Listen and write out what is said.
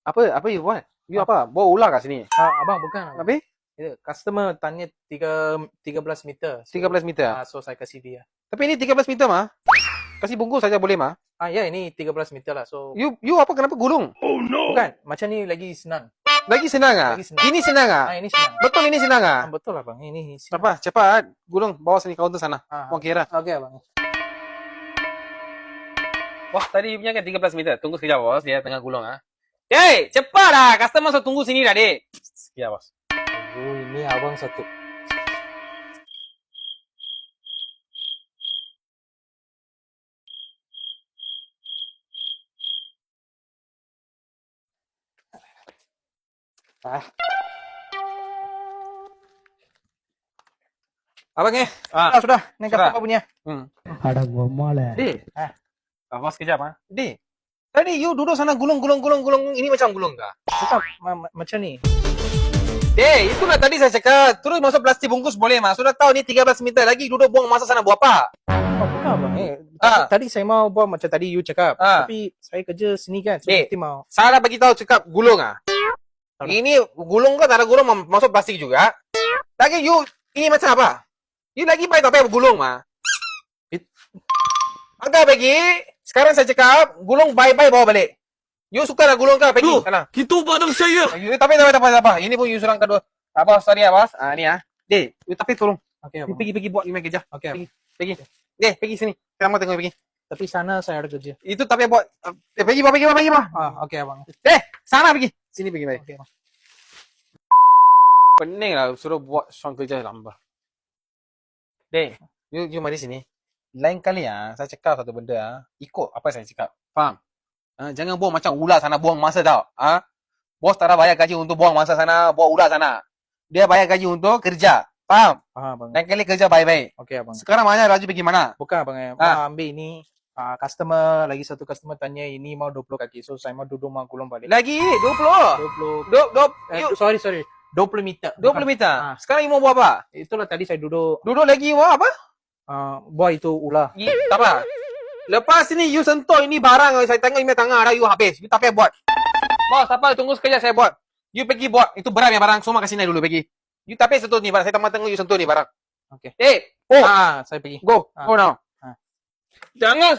Apa you buat? You apa? Bawa ular kat sini? Abang bukan. Abang. Habis? Customer tanya 13 meter. 13 meter. So saya kasih dia. Tapi ini 13 meter mah. Kasih bungkus saja boleh mah. Ya ini 13 meter lah. So You apa kenapa gulung? bukan, macam ni lagi senang. Lagi senang ah? Lagi senang. Ini senang ah? Ini senang. Betul ini senang ah? Betul lah bang. Ini senang. Apa? Cepat gulung bawa sini kaunter sana. Mau kira. Okey abang. Wah, tadi punya kan 13 meter. Tunggu sekejap, bos. Dia tengah gulung, ah. Hey, cepat lah. Customer sudah tunggu sini dah, dek. Sekejap, bos. Ini abang satu. Abang sudah. Ini customer punya. Ada gomal. Dek. Bos, sekejap, ah. Dek. Tadi you duduk sana gulung. Ini macam gulung kah? Bukan macam ni. Dek, itulah tadi saya cakap. Terus masuk plastik bungkus boleh, mas. Sudah tahu ni 13 meter lagi duduk buang masa sana buat apa? Bukan abang. Tadi saya mau buat macam tadi you cakap. Tapi saya kerja sini kan. So mesti mau. Saya bagi tahu cakap gulung ah. Ini gulung kan tak ada gulung masuk plastik juga. Lagi you ini macam apa? You lagi baik tak payah gulung mah. Agak bagi. Sekarang saya cakap gulung bye-bye bawa balik. You suka nak gulung ke pergi sana. Itu padang saya. Tapi tak apa. Ini pun you surang kedua. Apa sorry ya, bos. Ni ah. Dek, you tapi tolong. Okey You abang. pergi buat email kerja. Okey. Pergi. Dek, pergi sini. Sekarang tengok pergi. Tapi sana saya ada kerja. Itu tapi buat pergi. Okey abang. Dek, sana pergi. Sini pergi balik. Okey abang. Pening lah suruh buat soal kerja lambat. Dek, you mari sini. Lain kali saya cakap satu benda ikut apa saya cakap. Faham? Jangan buang macam ular sana buang masa tau. Bos tak ada bayar gaji untuk buang masa sana, buang ular sana. Dia bayar gaji untuk kerja. Faham? Faham abang. Lain kali kerja baik-baik. Okey abang. Sekarang mana Raju pergi mana? Bukan abang. Mau ambil ini. Customer lagi satu customer tanya ini mau 20 kaki. So saya mau duduk mau gulung balik. Lagi 20. Sorry. 20 meter. 20 meter. Sekarang you mau buat apa? Itulah tadi saya duduk. Duduk lagi buat apa? Buat itu ular. Tak apa. Lepas ini you sentuh ini barang saya tengok email tangan ada you habis. You tak payah buat. Bos, apa tunggu sekejap saya buat. You pergi buat. Itu berat ya barang. Semua kasih naik dulu pergi. You tak payah sentuh ni barang. Saya tengok you sentuh ni barang. Okey. Saya pergi. Saya pergi. Go now. Jangan